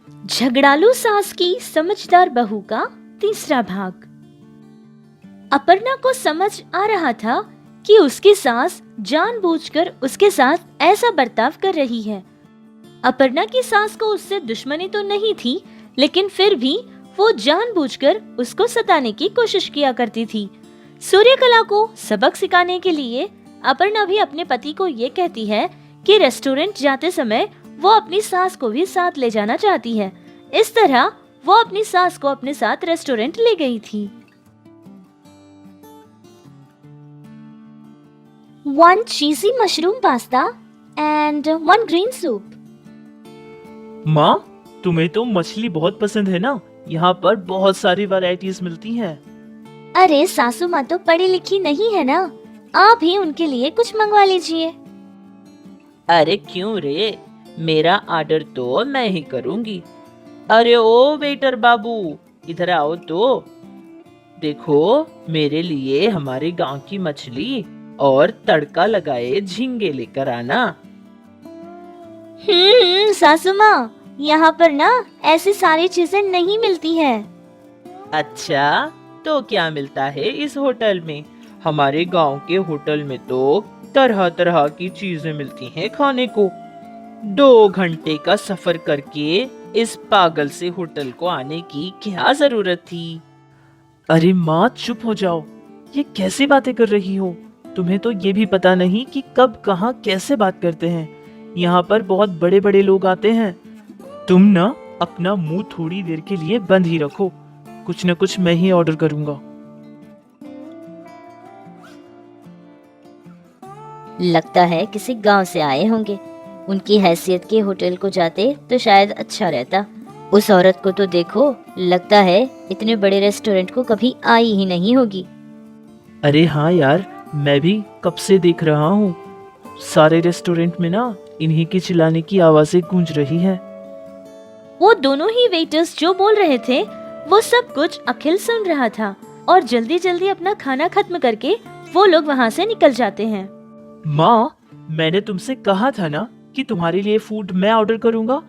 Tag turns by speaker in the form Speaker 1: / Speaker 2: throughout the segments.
Speaker 1: झगड़ालू सास की समझदार बहू का तीसरा भाग। अपर्णा को समझ आ रहा था कि उसकी सास जानबूझकर उसके साथ ऐसा बर्ताव कर रही है। अपर्णा की सास को उससे दुश्मनी तो नहीं थी, लेकिन फिर भी वो जानबूझकर उसको सताने की कोशिश किया करती थी। सूर्यकला को सबक सिखाने के लिए अपर्णा भी अपने पति को ये कहती है कि रेस्टोरेंट जाते समय वो अपनी सास को भी साथ ले जाना चाहती है। इस तरह वो अपनी सास को अपने साथ रेस्टोरेंट ले गई थी। 1 cheesy mushroom pasta and 1 green soup।
Speaker 2: माँ, तुम्हें तो मछली बहुत पसंद है ना? यहाँ पर बहुत सारी वैरायटीज मिलती हैं।
Speaker 1: अरे सासू माँ तो पढ़ी लिखी नहीं है ना, आप ही उनके लिए कुछ मंगवा लीजिए।
Speaker 3: अरे क्यों रे, मेरा ऑर्डर तो मैं ही करूंगी। अरे ओ वेटर बाबू, इधर आओ तो। देखो, मेरे लिए हमारे गांव की मछली और तड़का लगाए झींगे लेकर आना।
Speaker 1: सासू माँ, यहाँ पर ना ऐसी सारी चीजें नहीं मिलती हैं।
Speaker 3: अच्छा, तो क्या मिलता है इस होटल में? हमारे गांव के होटल में तो तरह तरह की चीजें मिलती हैं खाने को। 2 घंटे का सफर करके इस पागल से होटल को आने की क्या जरूरत थी?
Speaker 2: अरे माँ, चुप हो जाओ। ये कैसी बातें कर रही हो? तुम्हें तो ये भी पता नहीं कि कब कहाँ कैसे बात करते हैं। यहाँ पर बहुत बड़े बड़े लोग आते हैं। तुम ना अपना मुंह थोड़ी देर के लिए बंद ही रखो। कुछ न कुछ मैं ही ऑर्डर करूंगा।
Speaker 1: लगता है किसी गांव से आए होंगे। उनकी हैसियत के होटल को जाते तो शायद अच्छा रहता। उस औरत को तो देखो, लगता है इतने बड़े रेस्टोरेंट को कभी आई ही नहीं होगी।
Speaker 2: अरे हाँ यार, मैं भी कब से देख रहा हूँ। सारे रेस्टोरेंट में ना इन्हीं की चिल्लाने की आवाजें गूंज रही है।
Speaker 1: वो दोनों ही वेटर्स जो बोल रहे थे वो सब कुछ अखिल सुन रहा था और जल्दी जल्दी अपना खाना खत्म करके वो लोग वहाँ से निकल जाते हैं।
Speaker 2: माँ, मैंने तुमसे कहा था ना कि तुम्हारे लिए फूड मैं ऑर्डर करूंगा,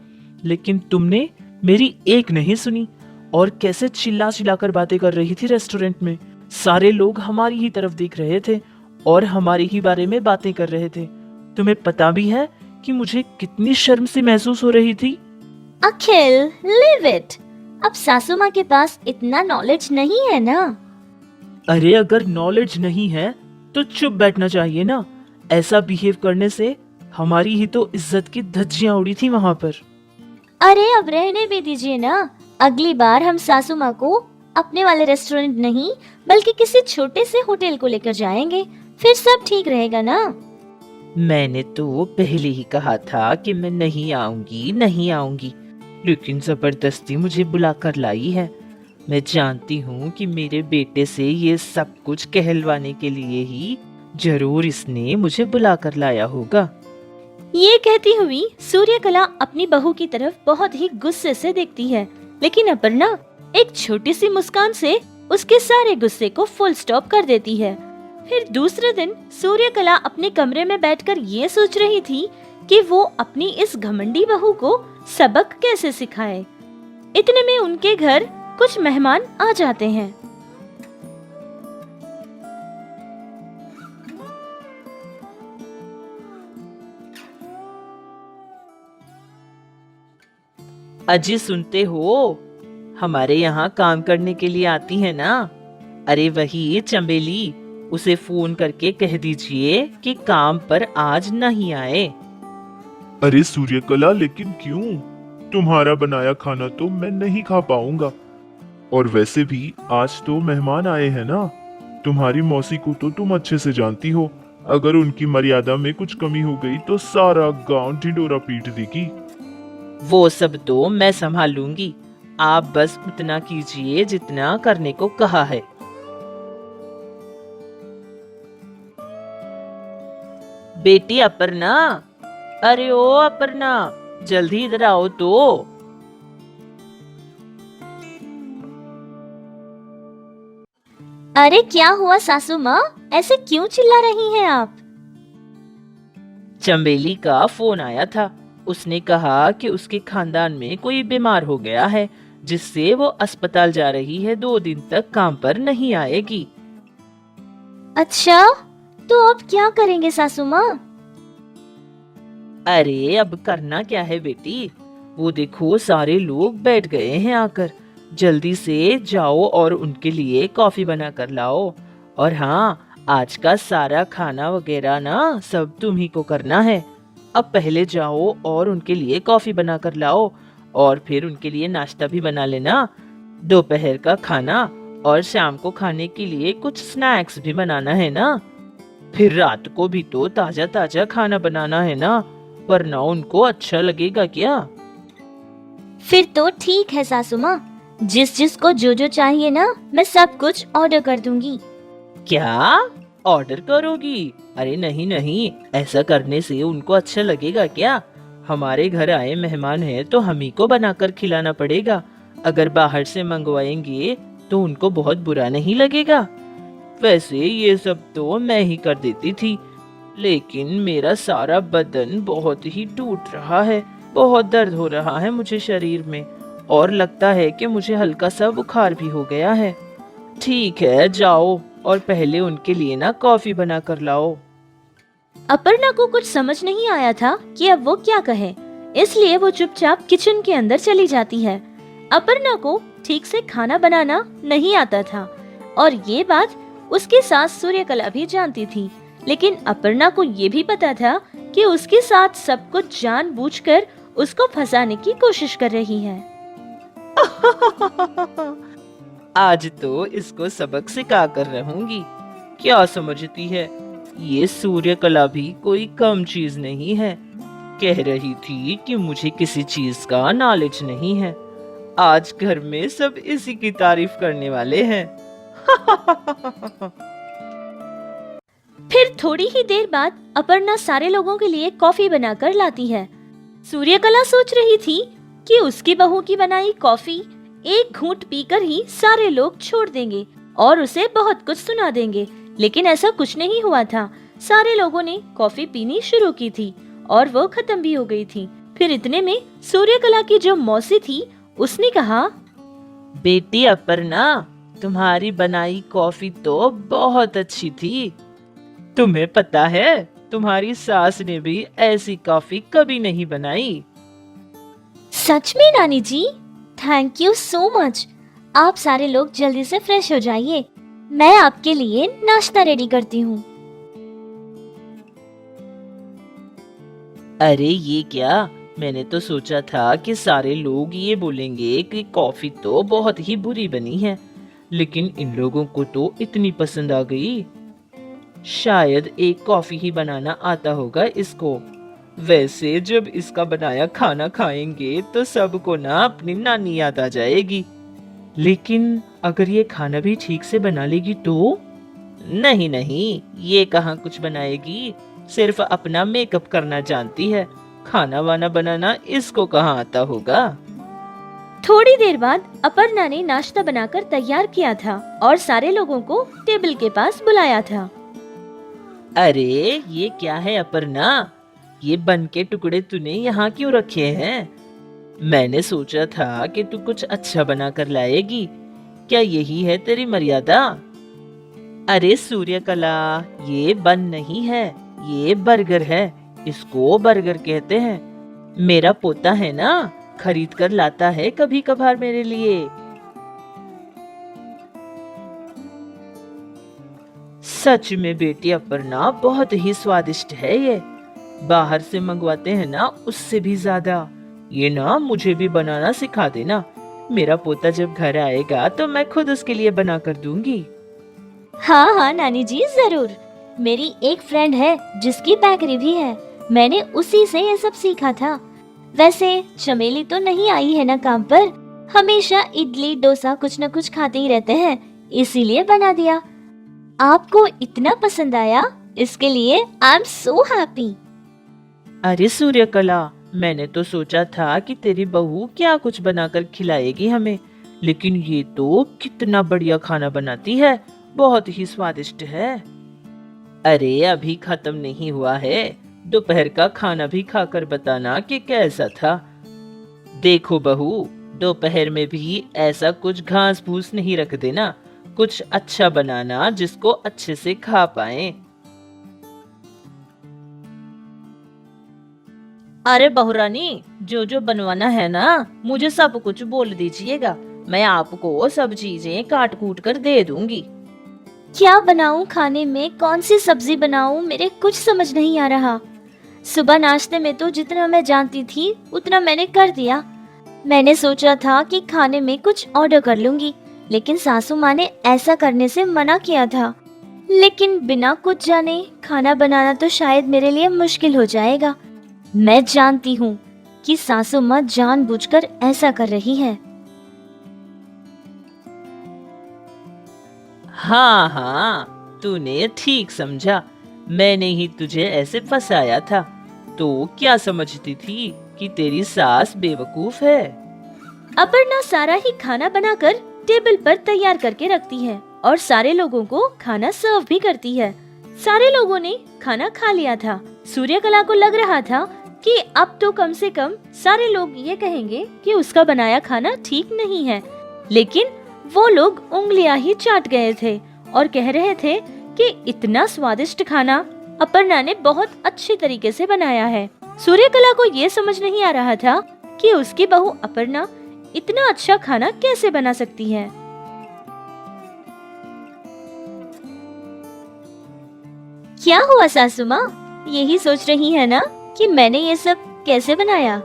Speaker 2: लेकिन तुमने मेरी एक नहीं सुनी और कैसे चिल्ला चिल्ला कर बातें कर रही थी रेस्टोरेंट में। सारे लोग हमारी ही तरफ देख रहे थे और हमारे ही बारे में बातें कर रहे थे। तुम्हें पता भी है कि मुझे कितनी शर्म सी महसूस हो रही थी।
Speaker 1: अखिल, लिव इट। अब सासू माँ के पास इतना नॉलेज नहीं है ना।
Speaker 2: अरे अगर नॉलेज नहीं है तो चुप बैठना चाहिए ना। ऐसा बिहेव करने से हमारी ही तो इज्जत की धज्जियां उड़ी थी वहाँ पर।
Speaker 1: अरे अब रहने भी दीजिए ना। अगली बार हम सासू माँ को अपने वाले रेस्टोरेंट नहीं बल्कि किसी छोटे से होटल को लेकर जाएंगे, फिर सब ठीक रहेगा ना।
Speaker 3: मैंने तो पहले ही कहा था कि मैं नहीं आऊंगी, लेकिन जबरदस्ती मुझे बुलाकर लाई है। मैं जानती हूँ कि मेरे बेटे से ये सब कुछ कहलवाने के लिए ही जरूर इसने मुझे बुलाकर लाया होगा।
Speaker 1: ये कहती हुई सूर्यकला अपनी बहू की तरफ बहुत ही गुस्से से देखती है, लेकिन अपर्णा एक छोटी सी मुस्कान से उसके सारे गुस्से को फुल स्टॉप कर देती है। फिर दूसरे दिन सूर्यकला अपने कमरे में बैठकर ये सोच रही थी कि वो अपनी इस घमंडी बहू को सबक कैसे सिखाए। इतने में उनके घर कुछ मेहमान आ जाते हैं।
Speaker 3: अजी सुनते हो, हमारे यहाँ काम करने के लिए आती है ना? अरे वही चंबेली, उसे फोन करके कह दीजिए कि काम पर आज नहीं आए।
Speaker 4: अरे सूर्यकला, लेकिन क्यों? तुम्हारा बनाया खाना तो मैं नहीं खा पाऊंगा। और वैसे भी आज तो मेहमान आए हैं ना। तुम्हारी मौसी को तो तुम अच्छे से जानती हो। अगर उनकी मर्यादा में कुछ कमी हो गई तो सारा गांव ढिंडोरा पीट देगी।
Speaker 3: वो सब तो मैं संभाल लूंगी, आप बस उतना कीजिए जितना करने को कहा है। बेटी अपर्णा, अरे ओ अपर्णा, जल्दी इधर आओ तो।
Speaker 1: अरे क्या हुआ सासू माँ, ऐसे क्यों चिल्ला रही हैं आप?
Speaker 3: चंबेली का फोन आया था। उसने कहा कि उसके खानदान में कोई बीमार हो गया है, जिससे वो अस्पताल जा रही है, 2 दिन तक काम पर नहीं आएगी।
Speaker 1: अच्छा, तो अब क्या करेंगे सासू माँ?
Speaker 3: अरे अब करना क्या है बेटी, वो देखो सारे लोग बैठ गए हैं आकर। जल्दी से जाओ और उनके लिए कॉफी बना कर लाओ। और हाँ, आज का सारा खाना वगैरह ना सब तुम ही को करना है। अब पहले जाओ और उनके लिए कॉफी बना कर लाओ, और फिर उनके लिए नाश्ता भी बना लेना, दोपहर का खाना, और शाम को खाने के लिए कुछ स्नैक्स भी बनाना है ना। फिर रात को भी तो ताजा ताजा खाना बनाना है ना, वरना उनको अच्छा लगेगा क्या?
Speaker 1: फिर तो ठीक है सासू माँ, जिस जिसको जो जो चाहिए ना, मैं सब कुछ ऑर्डर कर दूंगी।
Speaker 3: क्या ऑर्डर करोगी? अरे नहीं नहीं, ऐसा करने से उनको अच्छा लगेगा क्या? हमारे घर आए मेहमान हैं तो हम ही को बनाकर खिलाना पड़ेगा। अगर बाहर से मंगवाएंगे तो उनको बहुत बुरा नहीं लगेगा। वैसे ये सब तो मैं ही कर देती थी, लेकिन मेरा सारा बदन बहुत ही टूट रहा है, बहुत दर्द हो रहा है मुझे शरीर में, और लगता है कि मुझे हल्का सा बुखार भी हो गया है। ठीक है, जाओ और पहले उनके लिए ना कॉफी बना कर लाओ।
Speaker 1: अपर्णा को कुछ समझ नहीं आया था कि अब वो क्या कहे, इसलिए वो चुपचाप किचन के अंदर चली जाती है। अपर्णा को ठीक से खाना बनाना नहीं आता था, और ये बात उसकी सास सूर्यकला भी जानती थी। लेकिन अपर्णा को ये भी पता था कि उसके साथ सब कुछ जानबूझकर उसको फंसाने की कोशिश कर रही है।
Speaker 3: आज तो इसको सबक सिखा कर रहूंगी। क्या समझती है, ये सूर्यकला भी कोई कम चीज नहीं है। कह रही थी कि मुझे किसी चीज का नॉलेज नहीं है। आज घर में सब इसी की तारीफ करने वाले हैं।
Speaker 1: फिर थोड़ी ही देर बाद अपर्णा सारे लोगों के लिए कॉफी बनाकर लाती है। सूर्यकला सोच रही थी कि उसकी बहू की बनाई कॉफी एक घूंट पीकर ही सारे लोग छोड़ देंगे और उसे बहुत कुछ सुना देंगे, लेकिन ऐसा कुछ नहीं हुआ था। सारे लोगों ने कॉफी पीनी शुरू की थी और वो खत्म भी हो गई थी। फिर इतने में सूर्यकला की जो मौसी थी, उसने कहा,
Speaker 3: बेटी अपर्णा, तुम्हारी बनाई कॉफी तो बहुत अच्छी थी। तुम्हें पता है, तुम्हारी सास ने भी ऐसी कॉफी कभी नहीं बनाई।
Speaker 1: सच में नानी जी, थैंक यू सो मच। आप सारे लोग जल्दी से फ्रेश हो जाइए, मैं आपके लिए नाश्ता रेडी करती हूँ।
Speaker 3: अरे ये क्या, मैंने तो सोचा था कि सारे लोग ये बोलेंगे कि कॉफी तो बहुत ही बुरी बनी है, लेकिन इन लोगों को तो इतनी पसंद आ गई। शायद एक कॉफी ही बनाना आता होगा इसको। वैसे जब इसका बनाया खाना खाएंगे तो सबको ना अपनी नानी याद आ जाएगी। लेकिन अगर ये खाना भी ठीक से बना लेगी तो? नहीं नहीं, ये कहाँ कुछ बनाएगी, सिर्फ अपना मेकअप करना जानती है। खाना वाना बनाना इसको कहाँ आता होगा।
Speaker 1: थोड़ी देर बाद अपर्णा ने नाश्ता बनाकर तैयार किया था और सारे लोगों को टेबल के पास बुलाया था।
Speaker 3: अरे ये क्या है अपर्णा, ये बन के टुकड़े तूने यहाँ क्यों रखे हैं? मैंने सोचा था कि तू कुछ अच्छा बना कर लाएगी। क्या यही है तेरी मर्यादा? अरे सूर्यकला, ये बन नहीं है, ये बर्गर है। इसको बर्गर कहते हैं। मेरा पोता है ना, खरीद कर लाता है कभी कभार मेरे लिए। सच में बेटी अपर्णा, बहुत ही स्वादिष्ट है ये। बाहर से मंगवाते हैं ना, उससे भी ज्यादा। ये ना मुझे भी बनाना सिखा देना। मेरा पोता जब घर आएगा तो मैं खुद उसके लिए बना कर दूंगी।
Speaker 1: हाँ हाँ नानी जी, जरूर। मेरी एक फ्रेंड है जिसकी बेकरी भी है, मैंने उसी से ये सब सीखा था। वैसे चमेली तो नहीं आई है ना काम पर, हमेशा इडली डोसा कुछ न कुछ खाते ही रहते हैं, इसीलिए बना दिया। आपको इतना पसंद आया, इसके लिए आई एम सो हैप्पी।
Speaker 3: अरे सूर्यकला, मैंने तो सोचा था कि तेरी बहू क्या कुछ बनाकर खिलाएगी हमें, लेकिन ये तो कितना बढ़िया खाना बनाती है, बहुत ही स्वादिष्ट है। अरे अभी खत्म नहीं हुआ है, दोपहर का खाना भी खाकर बताना कि कैसा था। देखो बहू, दोपहर में भी ऐसा कुछ घास फूस नहीं रख देना, कुछ अच्छा बनाना जिसको अच्छे से खा पाए।
Speaker 5: अरे बहुरानी, जो जो बनवाना है ना मुझे सब कुछ बोल दीजिएगा, मैं आपको सब चीजें काट कूट कर दे दूंगी।
Speaker 1: क्या बनाऊं खाने में, कौन सी सब्जी बनाऊं, मेरे कुछ समझ नहीं आ रहा। सुबह नाश्ते में तो जितना मैं जानती थी उतना मैंने कर दिया। मैंने सोचा था कि खाने में कुछ ऑर्डर कर लूंगी, लेकिन सासू माँ ने ऐसा करने से मना किया था। लेकिन बिना कुछ जाने खाना बनाना तो शायद मेरे लिए मुश्किल हो जाएगा। मैं जानती हूँ कि सासू माँ जानबूझकर ऐसा कर रही है।
Speaker 3: हाँ हाँ, तूने ठीक समझा, मैंने ही तुझे ऐसे फंसाया था। तो क्या समझती थी कि तेरी सास बेवकूफ है?
Speaker 1: अपर्णा सारा ही खाना बनाकर टेबल पर तैयार करके रखती है और सारे लोगों को खाना सर्व भी करती है। सारे लोगों ने खाना खा लिया था। सूर्यकला को लग रहा था कि अब तो कम से कम सारे लोग ये कहेंगे कि उसका बनाया खाना ठीक नहीं है, लेकिन वो लोग उंगलियां ही चाट गए थे और कह रहे थे कि इतना स्वादिष्ट खाना अपर्णा ने बहुत अच्छे तरीके से बनाया है। सूर्यकला को ये समझ नहीं आ रहा था कि उसकी बहू अपर्णा इतना अच्छा खाना कैसे बना सकती है। क्या हुआ सासू माँ, यही सोच रही है ना कि मैंने ये सब कैसे बनाया?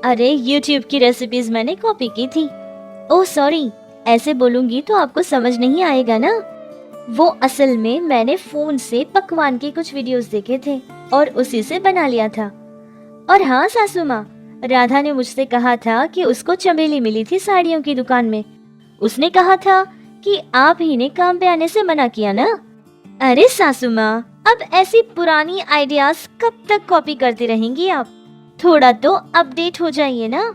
Speaker 1: अरे YouTube की रेसिपीज मैंने कॉपी की थी। ओह सॉरी, ऐसे बोलूंगी तो आपको समझ नहीं आएगा ना। वो असल में मैंने फोन से पकवान के कुछ वीडियोस देखे थे और उसी से बना लिया था। और हाँ सासू माँ, राधा ने मुझसे कहा था कि उसको चमेली मिली थी साड़ियों की दुकान में। उसने कहा था कि आप ही ने काम पे आने से मना किया ना। अरे सासू माँ, अब ऐसी पुरानी आइडियाज कब तक कॉपी करती रहेंगी आप? थोड़ा तो अपडेट हो जाइए ना।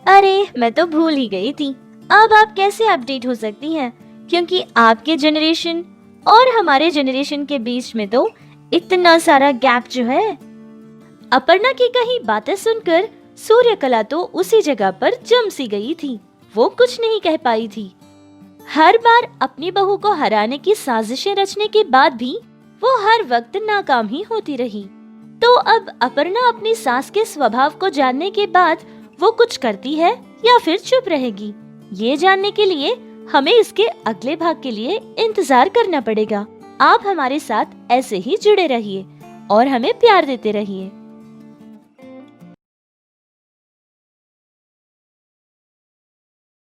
Speaker 1: अरे मैं तो भूल ही गई थी। अब आप कैसे अपडेट हो सकती हैं, क्योंकि आपके जनरेशन और हमारे जनरेशन के बीच में तो इतना सारा गैप जो है। अपर्णा की कही बातें सुनकर सूर्यकला तो उसी जगह पर जम सी गई थी। वो कुछ नहीं कह पाई थी। हर बार अपनी बहू को हराने की साजिशें रचने के बाद भी वो हर वक्त नाकाम ही होती रही। तो अब अपर्णा अपनी सास के स्वभाव को जानने के बाद वो कुछ करती है या फिर चुप रहेगी, ये जानने के लिए हमें इसके अगले भाग के लिए इंतजार करना पड़ेगा। आप हमारे साथ ऐसे ही जुड़े रहिए और हमें प्यार देते रहिए।